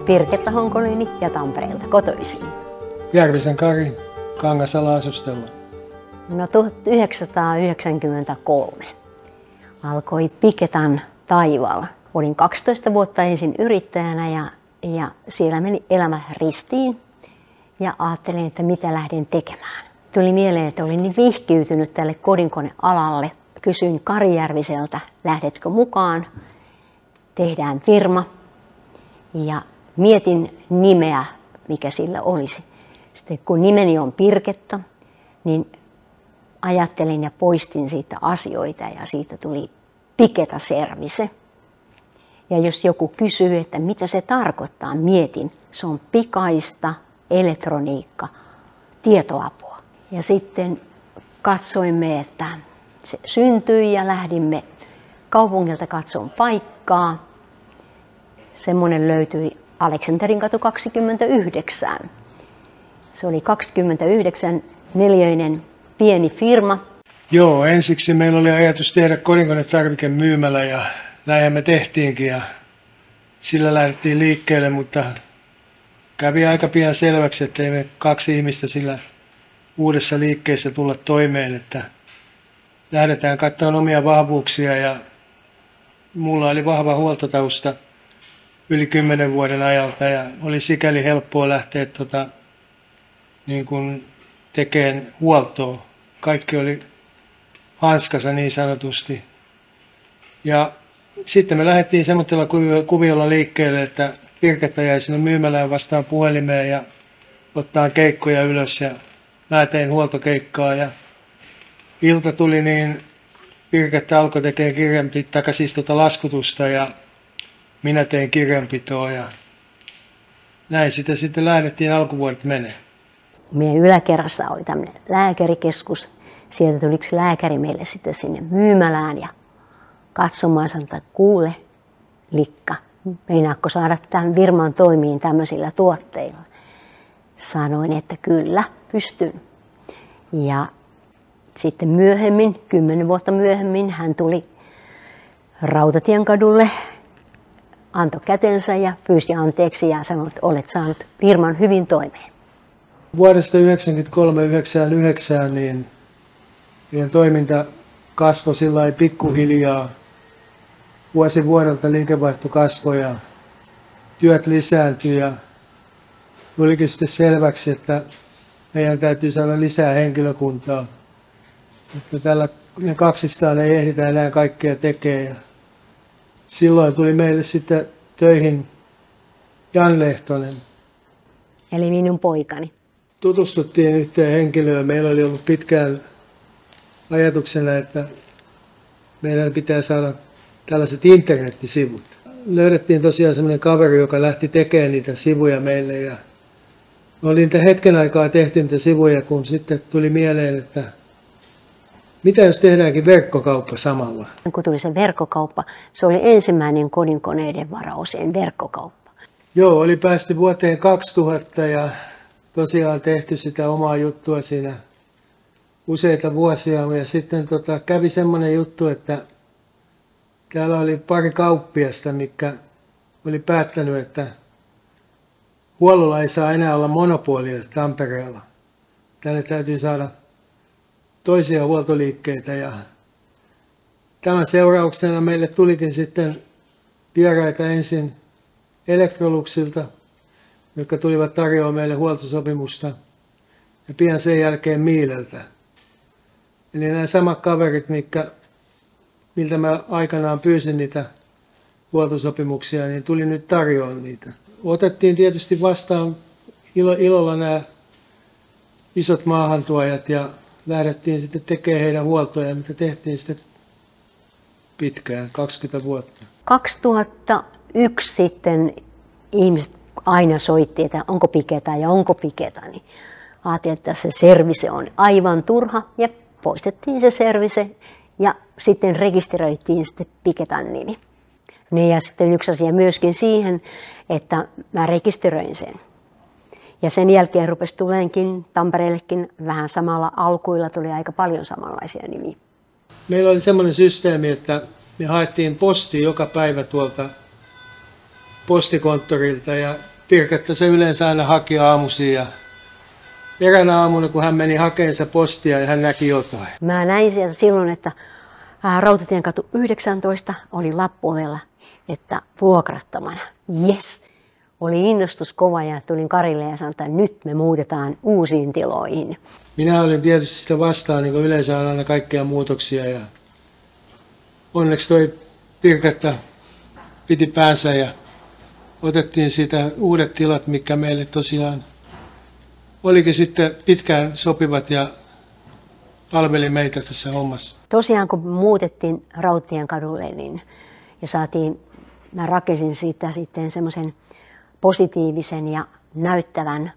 Pirketta Honkolini ja Tampereelta kotoisin. Järvisen Kari, Kangasala asustella. No 1993 alkoi Piketan taivaalla. Olin 12 vuotta ensin yrittäjänä ja siellä meni elämä ristiin ja ajattelin, että mitä lähden tekemään. Tuli mieleen, että olin niin vihkiytynyt tälle kodinkonealalle. Kysyin Kari Järviseltä, lähdetkö mukaan, tehdään firma ja mietin nimeä, mikä sillä olisi. Sitten kun nimeni on Pirketta, niin ajattelin ja poistin siitä asioita ja siitä tuli Piketa Service. Ja jos joku kysyy, että mitä se tarkoittaa, mietin, se on pikaista elektroniikka, tietoapua. Ja sitten katsoimme, että se syntyi ja lähdimme kaupungilta katsomaan paikkaa. Semmoinen löytyi Aleksanterinкatu 29. Se oli 29 neliöinen pieni firma. Joo, ensiksi meillä oli ajatus tehdä kodinkonetarvikemyymälä ja näinhän me tehtiinkin ja sillä lähdettiin liikkeelle, mutta kävi aika pian selväksi, että ei me kaksi ihmistä sillä uudessa liikkeessä tulla toimeen, että lähdetään katsomaan omia vahvuuksia ja mulla oli vahva huoltotausta yli 10 vuoden ajalta ja oli sikäli helppoa lähteä niin kuin tekemään huoltoa. Kaikki oli hanskassa niin sanotusti. Ja sitten me lähdettiin semmoisella kuviolla liikkeelle, että Pirketta jäi sinne myymälään vastaan puhelimeen ja ottaa keikkoja ylös ja mä tein huoltokeikkaa ja ilta tuli niin Pirketta alkoi tekemään laskutusta ja minä tein kirjanpitoa ja näin sitä sitten lähdettiin alkuvuodet menee. Meidän yläkerrassa oli tämmöinen lääkärikeskus. Sieltä tuli yksi lääkäri meille sitten sinne myymälään ja katsomaan sanoi, että kuule likka, meinaatko saada tämän firman toimiin tämmöisillä tuotteilla? Sanoin, että kyllä, pystyn. Ja sitten myöhemmin, 10 vuotta myöhemmin, hän tuli Rautatien-kadulle, antoi kätensä ja pyysi anteeksi ja sanoi, että olet saanut firman hyvin toimeen. Vuodesta 1993-1999 niin meidän toiminta kasvoi sillä lailla pikkuhiljaa. Vuosi vuodelta liikevaihto kasvoi ja työt lisääntyi ja tulikin sitten selväksi, että meidän täytyy saada lisää henkilökuntaa. Että tällä ne kaksistaan ei ehditä enää kaikkea tekemään. Silloin tuli meille sitten töihin Jan Lehtonen. Eli minun poikani. Tutustuttiin yhteen henkilöön. Meillä oli ollut pitkään ajatuksena, että meidän pitää saada tällaiset internettisivut. Löydettiin tosiaan sellainen kaveri, joka lähti tekemään niitä sivuja meille. Ja me oli niitä hetken aikaa tehty niitä sivuja, kun sitten tuli mieleen, että mitä jos tehdäänkin verkkokauppa samalla? Kun tuli se verkkokauppa, se oli ensimmäinen kodinkoneiden varaosien verkkokauppa. Joo, oli päästy vuoteen 2000 ja tosiaan tehty sitä omaa juttua siinä useita vuosia. Ja sitten kävi semmoinen juttu, että täällä oli pari kauppiasta, mikä oli päättänyt, että huollolla ei saa enää olla monopolia Tampereella. Tänne täytyy saada toisia huoltoliikkeitä ja tämän seurauksena meille tulikin sitten vieraita ensin Electroluxilta, jotka tulivat tarjoamaan meille huoltosopimusta ja pian sen jälkeen Miileltä. Eli nämä samat kaverit, miltä mä aikanaan pyysin niitä huoltosopimuksia, niin tuli nyt tarjoamaan niitä. Otettiin tietysti vastaan ilolla nämä isot maahantuojat ja lähdettiin sitten tekemään heidän huoltoja, mitä tehtiin sitten pitkään, 20 vuotta. 2001 sitten ihmiset aina soitti, että onko Piketa ja onko Piketa, niin ajattelin, että se service on aivan turha ja poistettiin se service ja sitten rekisteröitiin sitten Piketan nimi. Ja sitten yksi asia myöskin siihen, että mä rekisteröin sen. Ja sen jälkeen rupesi tuleenkin Tampereellekin vähän samalla alkuilla, tuli aika paljon samanlaisia nimiä. Meillä oli semmoinen systeemi, että me haettiin postia joka päivä tuolta postikonttorilta ja Pirkettä se yleensä aina haki aamuisin ja eräänä aamuna, kun hän meni hakeensa postia ja hän näki jotain. Mä näin sieltä silloin, että Rautatienkatu 19 oli lappuovella, että vuokrattomana. Yes! Oli innostus kova ja tulin Karille ja sanoin, että nyt me muutetaan uusiin tiloihin. Minä olin tietysti sitä vastaan, niin kuin yleensä on aina kaikkia muutoksia. Ja onneksi toi Pirketta piti päänsä ja otettiin siitä uudet tilat, mikä meille tosiaan olikin sitten pitkään sopivat ja palveli meitä tässä hommassa. Tosiaan kun muutettiin Rautatienkatulle ja mä rakensin siitä sitten semmoisen positiivisen ja näyttävän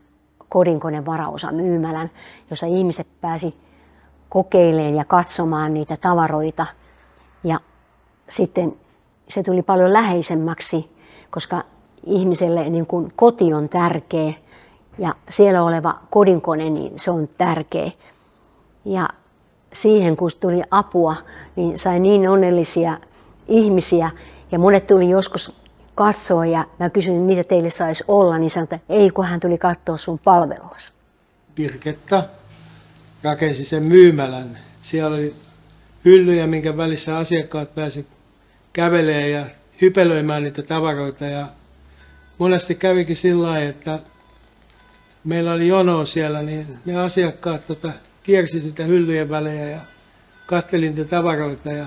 kodinkonevaraosamyymälän, jossa ihmiset pääsi kokeilemaan ja katsomaan niitä tavaroita. Ja sitten se tuli paljon läheisemmäksi, koska ihmiselle niin kuin koti on tärkeä ja siellä oleva kodinkone, niin se on tärkeä. Ja siihen kun tuli apua, niin sai niin onnellisia ihmisiä ja monet tuli joskus katsoa ja mä kysyin, mitä teille saisi olla, niin sanoin, että ei, kun hän tuli katsoa sun palveluasi. Pirketta rakensi sen myymälän. Siellä oli hyllyjä, minkä välissä asiakkaat pääsi kävelemään ja hypelöimään niitä tavaroita. Ja monesti kävikin sillä lailla, että meillä oli jono siellä, niin ne asiakkaat kiersi sitä hyllyjen välejä ja katteli niitä tavaroita. Ja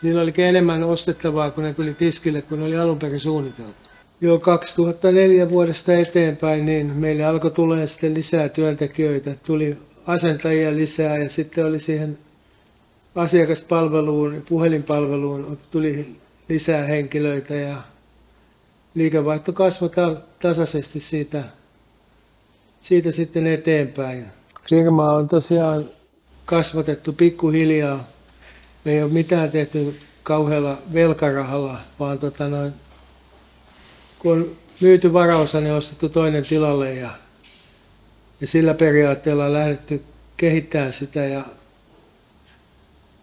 niillä olikin enemmän ostettavaa, kun ne tuli tiskille, kun ne oli alun perin suunniteltu. Jo 2004 vuodesta eteenpäin niin meille alkoi tulla sitten lisää työntekijöitä. Tuli asentajia lisää ja sitten oli siihen asiakaspalveluun, puhelinpalveluun tuli lisää henkilöitä ja liikevaihto kasvoi tasaisesti siitä sitten eteenpäin. Firmaa on tosiaan kasvatettu pikkuhiljaa. Me ei ole mitään tehty kauhealla velkarahalla, vaan kun on myyty varaosa, niin on ostettu toinen tilalle ja sillä periaatteella on lähdetty kehittämään sitä. Ja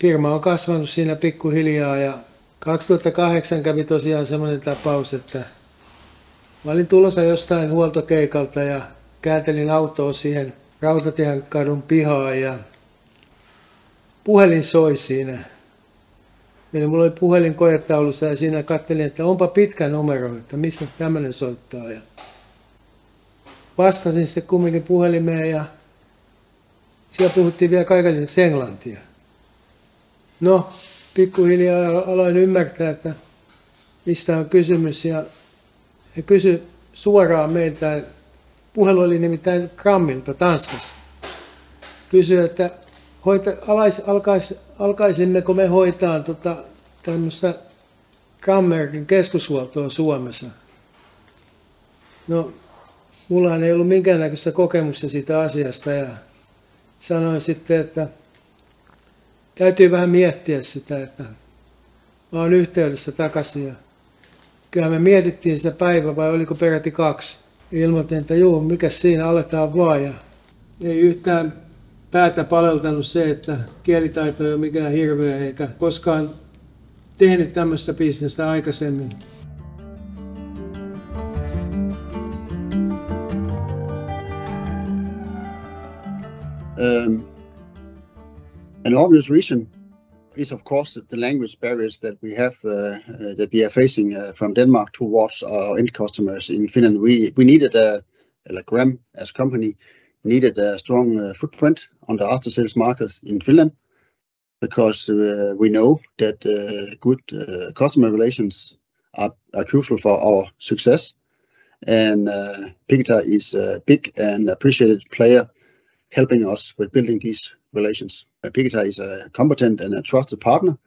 firma on kasvanut siinä pikkuhiljaa ja 2008 kävi tosiaan semmoinen tapaus, että mä olin tulossa jostain huoltokeikalta ja kääntelin autoa siihen Rautatienkadun pihaan ja puhelin soi siinä. Eli mulla oli puhelin koetaulussa ja siinä katselin, että onpa pitkä numero, että mistä tämmöinen soittaa. Ja vastasin sitten kumminkin puhelimeen ja siellä puhuttiin vielä kaiken lisäksi englantia. No, pikkuhiljaa aloin ymmärtää, että mistä on kysymys ja he kysyi suoraan meiltä, puhelu oli nimittäin Grammilta Tanskassa. Kysyi, että alkaisimmeko me hoitaa tämmöistä Grammerkin keskushuoltoa Suomessa. No, mullahan ei ollut minkäännäköistä kokemusta siitä asiasta ja sanoin sitten, että täytyy vähän miettiä sitä, että mä oon yhteydessä takaisin. Ja kyllä me mietittiin sitä päivä vai oliko peräti 2. Ilmoitin, että juu, mikä siinä, aletaan vaan. Ja ei yhtään päätä paleltanut se, että kielitaito ei ole mikään hirveä eikä koskaan tehnyt tämmöistä bisnestä aikaisemmin. An obvious reason is, of course, the language barriers that we have, that we are facing from Denmark towards our end customers in Finland. We needed like Gram as a company needed a strong footprint on the after sales market in Finland, because we know that good customer relations are crucial for our success. And Picketa is a big and appreciated player helping us with building these relations. Picketa is a competent and a trusted partner,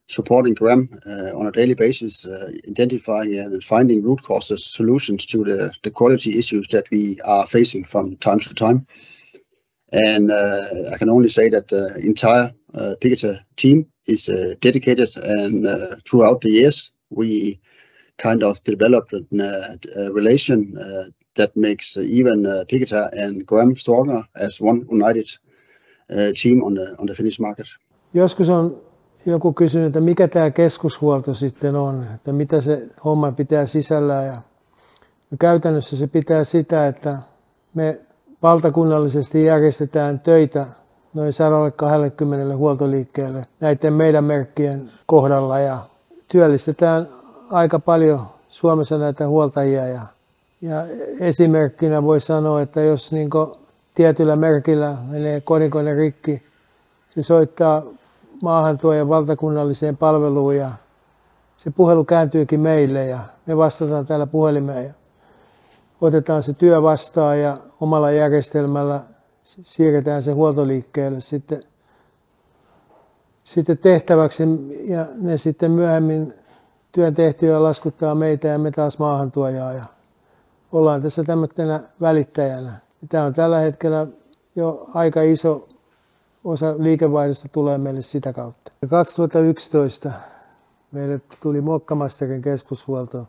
supporting Gram on a daily basis, identifying and finding root causes, solutions to the quality issues that we are facing from time to time. And I can only say that the entire Picketa team is dedicated, and throughout the years we kind of developed a relation that makes even Picketa and Gram stronger as one united team on the Finnish market. Joskus on joku kysynyt, että mikä tämä keskushuolto sitten on, että mitä se homma pitää sisällään. Ja Ja käytännössä se pitää sitä, että me valtakunnallisesti järjestetään töitä noin 120 huoltoliikkeelle näiden meidän merkkien kohdalla ja työllistetään aika paljon Suomessa näitä huoltajia. Ja esimerkkinä voi sanoa, että jos niin tietyllä merkillä menee kodikone rikki, se soittaa maahantuojan valtakunnalliseen palveluun ja se puhelu kääntyykin meille ja me vastataan täällä puhelimeen ja otetaan se työ vastaan ja omalla järjestelmällä siirretään se huoltoliikkeelle sitten tehtäväksi ja ne sitten myöhemmin työn tehtyä laskuttaa meitä ja me taas maahantuojaa ja ollaan tässä tämmöisenä välittäjänä. Tämä on tällä hetkellä jo aika iso osa liikevaihdosta tulee meille sitä kautta. 2011 meille tuli Mokkamasterin keskushuolto.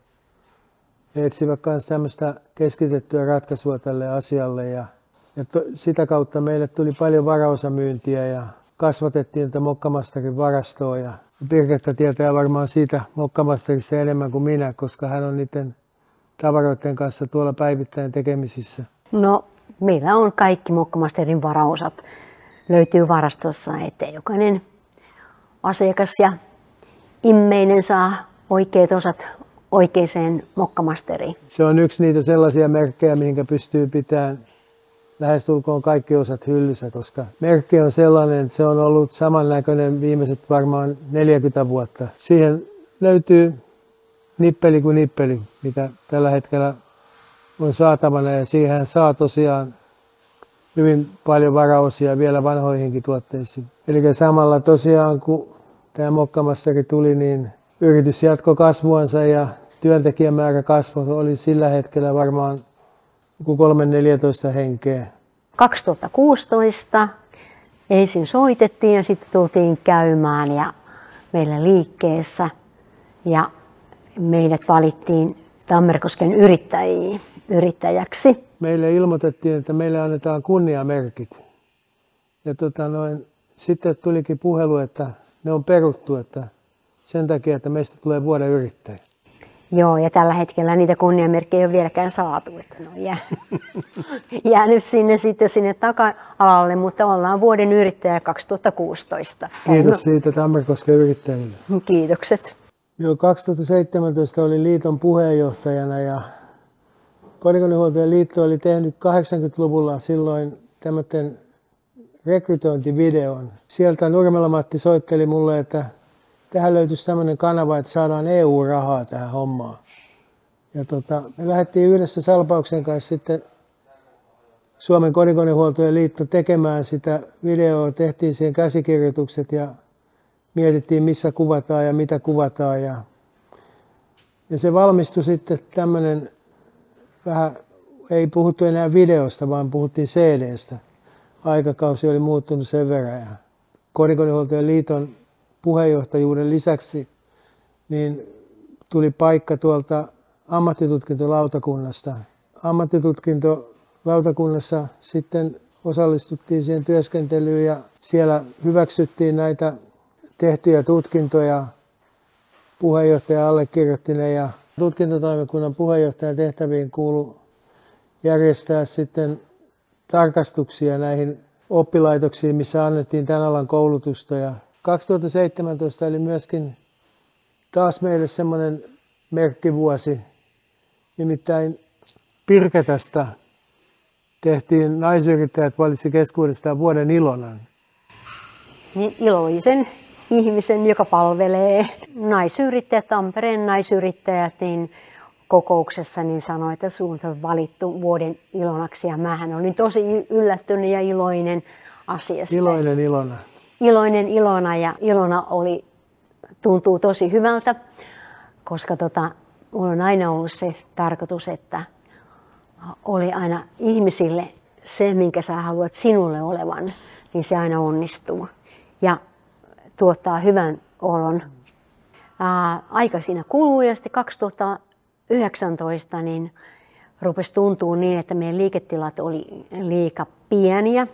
He etsivät myös tämmöistä keskitettyä ratkaisua tälle asialle ja sitä kautta meille tuli paljon varaosamyyntiä ja kasvatettiin tätä Mokkamasterin varastoa. Ja Birgitta tietää varmaan siitä Mokkamasterissa enemmän kuin minä, koska hän on niiden tavaroiden kanssa tuolla päivittäin tekemisissä. No, meillä on kaikki Mokkamasterin varaosat. Löytyy varastossa, että jokainen asiakas ja immeinen saa oikeat osat oikeaan Mokkamasteriin. Se on yksi niitä sellaisia merkkejä, mihinkä pystyy pitämään lähestulkoon kaikki osat hyllyssä, koska merkki on sellainen, että se on ollut samannäköinen viimeiset varmaan 40 vuotta. Siihen löytyy nippeli kuin nippeli, mitä tällä hetkellä on saatavana ja siihen saa tosiaan hyvin paljon varaosia vielä vanhoihinkin tuotteisiin. Eli samalla tosiaan kun tämä Mokkamasteri tuli, niin yritys jatkoi kasvuansa ja työntekijämäärä kasvoi, oli sillä hetkellä varmaan 3-14 henkeä. 2016 ensin soitettiin ja sitten tultiin käymään ja meillä liikkeessä ja meidät valittiin Tammerkosken yrittäjäksi. Meille ilmoitettiin, että meille annetaan kunniamerkit. Ja sitten tulikin puhelu, että ne on peruttu, että sen takia, että meistä tulee vuoden yrittäjä. Joo, ja tällä hetkellä niitä kunniamerkkejä ei ole vieläkään saatu, että ne on jäänyt sinne taka-alalle, mutta ollaan vuoden yrittäjä 2016. Kiitos siitä Tammerkosken yrittäjille. Kiitokset. Joo, 2017 olin liiton puheenjohtajana ja Kodikonehuoltojen liitto oli tehnyt 80-luvulla silloin tämmöisen rekrytointivideon. Sieltä Nurmela Matti soitteli mulle, että tähän löytyisi tämmöinen kanava, että saadaan EU-rahaa tähän hommaan. Ja me lähdettiin yhdessä Salpauksen kanssa sitten Suomen Kodikonehuoltojen liitto tekemään sitä videoa. Tehtiin siihen käsikirjoitukset ja mietittiin, missä kuvataan ja mitä kuvataan. Ja se valmistui sitten tämmöinen, vähän ei puhuttu enää videosta, vaan puhuttiin CD:stä. Aikakausi oli muuttunut sen verran. Ja Kodikonehuoltojen liiton puheenjohtajuuden lisäksi niin tuli paikka tuolta ammattitutkintolautakunnasta. Ammattitutkintolautakunnassa sitten osallistuttiin siihen työskentelyyn ja siellä hyväksyttiin näitä tehtyjä tutkintoja. Puheenjohtaja allekirjoitti ne ja tutkintotoimikunnan puheenjohtajan tehtäviin kuului järjestää sitten tarkastuksia näihin oppilaitoksiin, missä annettiin tämän alan koulutusta. Ja 2017 oli myöskin taas meille semmoinen merkkivuosi, nimittäin Pirketästä tehtiin naisyrittäjät valitsi keskuudestaan vuoden ilonan. Niin iloisen ihmisen, joka palvelee naisyrittäjät, Tampereen naisyrittäjät, niin kokouksessa niin sanoi, että sinut on valittu vuoden ilonaksi ja mähän olin tosi yllättynyt ja iloinen asiasta. Iloinen Ilona. Iloinen Ilona ja Ilona tuntuu tosi hyvältä, koska mulla on aina ollut se tarkoitus, että oli aina ihmisille se, minkä sä haluat sinulle olevan, niin se aina onnistuu ja tuottaa hyvän olon. Aika siinä kuluu ja sitten 2019 niin rupesi tuntua niin, että meidän liiketilat oli liika pieniä.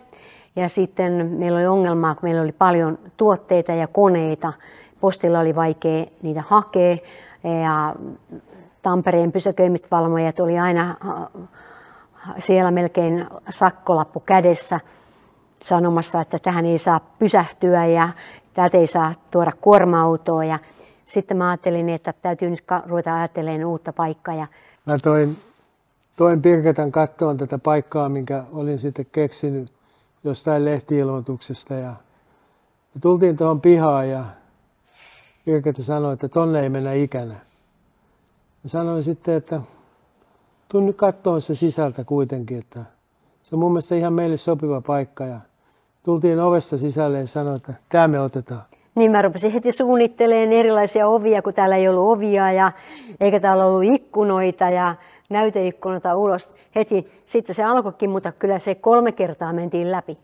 Ja sitten meillä oli ongelmaa, kun meillä oli paljon tuotteita ja koneita. Postilla oli vaikea niitä hakea ja Tampereen pysäköimisvalvojat oli aina siellä melkein sakkolappu kädessä sanomassa, että tähän ei saa pysähtyä ja täältä ei saa tuoda kuorma-autoa. Ja sitten mä ajattelin, että täytyy nyt ruveta ajattelemaan uutta paikkaa. Ja mä toin Birgetan kattoon tätä paikkaa, minkä olin sitten keksinyt jostain lehti-ilmoituksesta. Ja tultiin tuohon pihaan ja Birgetta sanoi, että tonne ei mennä ikänä. Mä sanoin sitten, että tuun nyt kattoon se sisältä kuitenkin, että se on mun mielestä ihan meille sopiva paikka. Ja tultiin ovesta sisälle ja sanoin, että tämä me otetaan. Niin mä rupesin heti suunnittelemaan erilaisia ovia, kun täällä ei ollut ovia ja eikä täällä ollut ikkunoita ja näyteikkunoita ulos. Heti sitten se alkoikin, mutta kyllä se 3 kertaa mentiin läpi.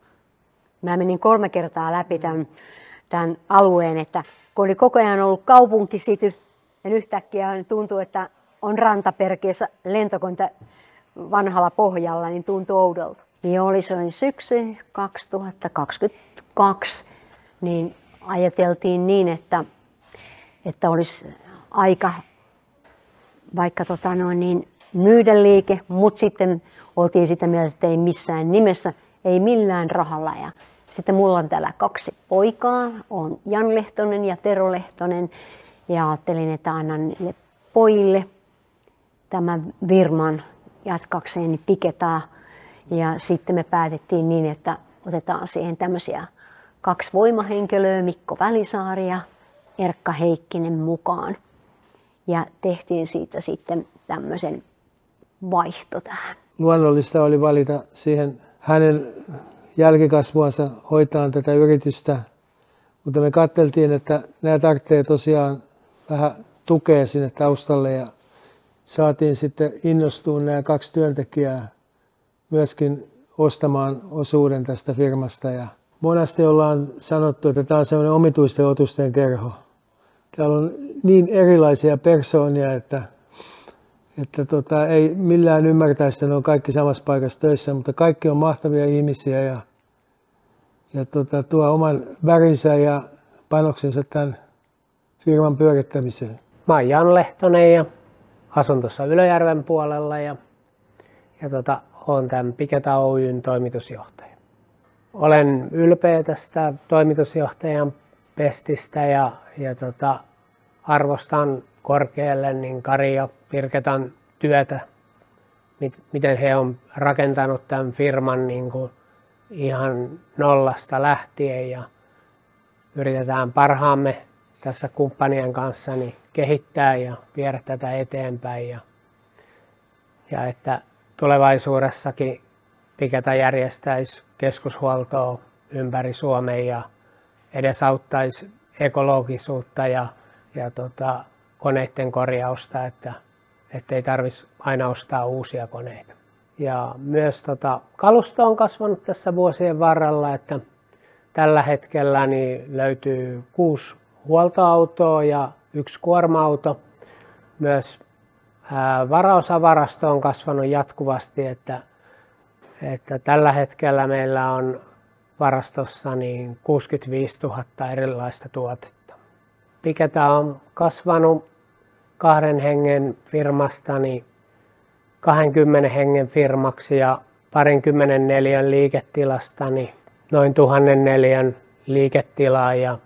Mä menin 3 kertaa läpi tämän alueen, että kun oli koko ajan ollut kaupunkisity ja yhtäkkiä tuntui, että on rantaperkeessä lentokonetta vanhalla pohjalla, niin tuntui oudolta. Ja oli se syksy 2022, niin ajateltiin niin, että olisi aika vaikka myydä liike, mutta sitten oltiin sitä mieltä, että ei missään nimessä, ei millään rahalla. Ja sitten mulla on täällä 2 poikaa, on Jan Lehtonen ja Tero Lehtonen, ja ajattelin, että annan niille pojille tämän firman jatkakseen Piketaa. Ja sitten me päätettiin niin, että otetaan siihen tämmöisiä 2 voimahenkilöä, Mikko Välisaari ja Erkka Heikkinen mukaan. Ja tehtiin siitä sitten tämmöisen vaihto tähän. Luonnollista oli valita siihen hänen jälkikasvuansa hoitaa tätä yritystä, mutta me katseltiin, että nämä tarvitsee tosiaan vähän tukea sinne taustalle ja saatiin sitten innostua nämä 2 työntekijää myöskin ostamaan osuuden tästä firmasta. Ja monesti ollaan sanottu, että tämä on sellainen omituisten otusten kerho. Täällä on niin erilaisia persoonia, että ei millään ymmärtäisi, että ne on kaikki samassa paikassa töissä, mutta kaikki on mahtavia ihmisiä ja tuo oman värinsä ja panoksensa tämän firman pyörittämiseen. Mä oon Jan Lehtonen ja asun tuossa Ylöjärven puolella ja olen tämän Piketa Oyn toimitusjohtaja. Olen ylpeä tästä toimitusjohtajan pestistä ja arvostan korkealle niin Kari ja Birgetan työtä, miten he on rakentanut tämän firman niin kuin ihan nollasta lähtien ja yritetään parhaamme tässä kumppanien kanssa niin kehittää ja viedä tätä eteenpäin ja että tulevaisuudessakin Piketa järjestäisi keskushuoltoa ympäri Suomen ja edesauttaisi ekologisuutta ja koneiden korjausta, että ei tarvitsisi aina ostaa uusia koneita. Ja myös kalusto on kasvanut tässä vuosien varrella, että tällä hetkellä niin löytyy 6 huoltoautoa ja 1 kuorma-auto. Myös varaosavarasto on kasvanut jatkuvasti, että tällä hetkellä meillä on varastossa niin 65 000 erilaista tuotetta. Piketa on kasvanut 2 hengen firmasta niin 20 hengen firmaksi ja 24 liiketilasta niin noin 1000 neliön liiketilaa ja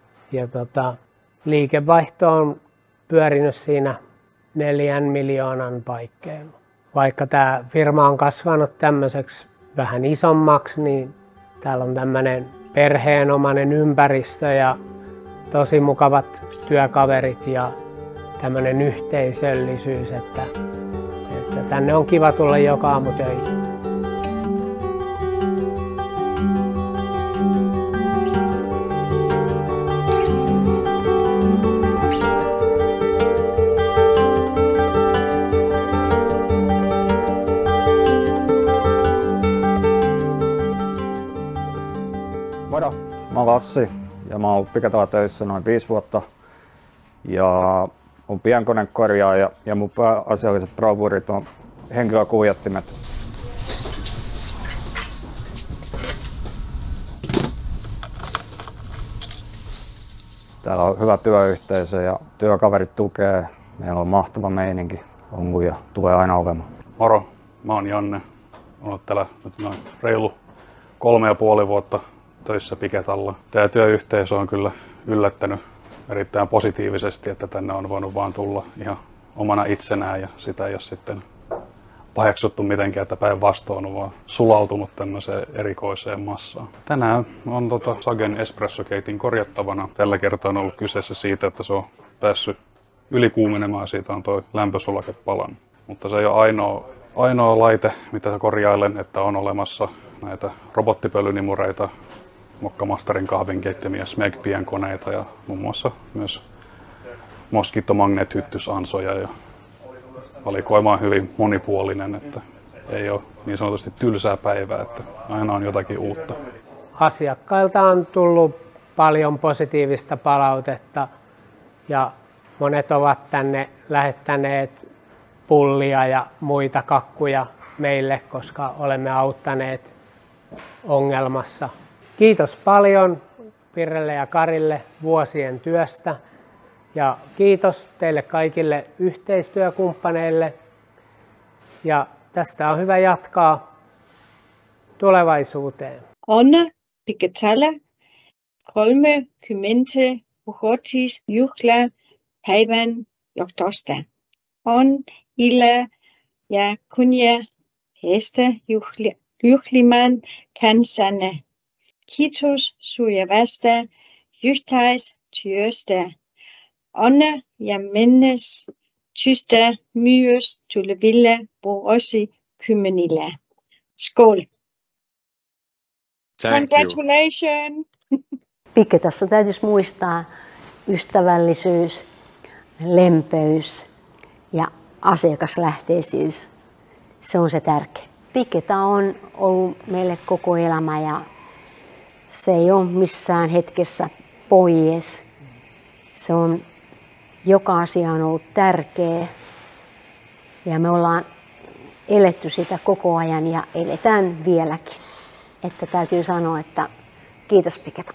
liikevaihto on pyörinyt siinä 4 miljoonan paikkeilla. Vaikka tämä firma on kasvanut tämmöiseksi vähän isommaksi, niin täällä on tämmöinen perheenomainen ympäristö ja tosi mukavat työkaverit ja tämmöinen yhteisöllisyys, että tänne on kiva tulla joka aamu töihin. Moikka, mä oon Lassi ja mä oon ollut Piketalla töissä noin 5 vuotta ja on pienkonekorjaaja ja mun pääasialliset bravuurit on henkilökuljettimet. Täällä on hyvä työyhteisö ja työkaverit tukee. Meillä on mahtava meininki. on ja tulee aina olemaan. Moro, mä oon Janne. Olen ollut täällä nyt noin reilu 3,5 vuotta töissä Piketalla. Tämä työyhteisö on kyllä yllättänyt erittäin positiivisesti, että tänne on voinut vaan tulla ihan omana itsenään ja sitä ei ole sitten paheksuttu mitenkään, että päinvastoin on vaan sulautunut tämmöiseen erikoiseen massaan. Tänään on Sagen espressokeitin korjattavana. Tällä kertaa on ollut kyseessä siitä, että se on päässyt ylikuumenemaan, siitä on tuo lämpösulake palannut. Mutta se ei ole ainoa laite, mitä korjailen, että on olemassa näitä robottipölynimureita, Mokkamasterin kahvinkeittimiä Smeg-pienkoneita ja muun muassa myös Mosquito Magnet-hyttysansoja. Ja valikoima on hyvin monipuolinen, että ei ole niin sanotusti tylsää päivää, että aina on jotakin uutta. Asiakkailta on tullut paljon positiivista palautetta ja monet ovat tänne lähettäneet pullia ja muita kakkuja meille, koska olemme auttaneet ongelmassa. Kiitos paljon Pirrelle ja Karille vuosien työstä ja kiitos teille kaikille yhteistyökumppaneille. Ja tästä on hyvä jatkaa tulevaisuuteen. Anna Piketalla 30 vuotis juhlapäivän johdosta on ilo ja kunnia heistä juhlimaan kanssanne. Kiitos sujuvasta yhteistyöstä. Anna ja menestystä myös tuleville vuosikymmenille. Skål! Congratulations! Piketassa täytyisi muistaa ystävällisyys, lempeys ja asiakaslähtöisyys. Se on se tärkeä. Piketa on ollut meille koko elämä ja se ei ole missään hetkessä pois. Se on, joka asia on ollut tärkeä ja me ollaan eletty sitä koko ajan ja eletään vieläkin. Että täytyy sanoa, että kiitos Piketa.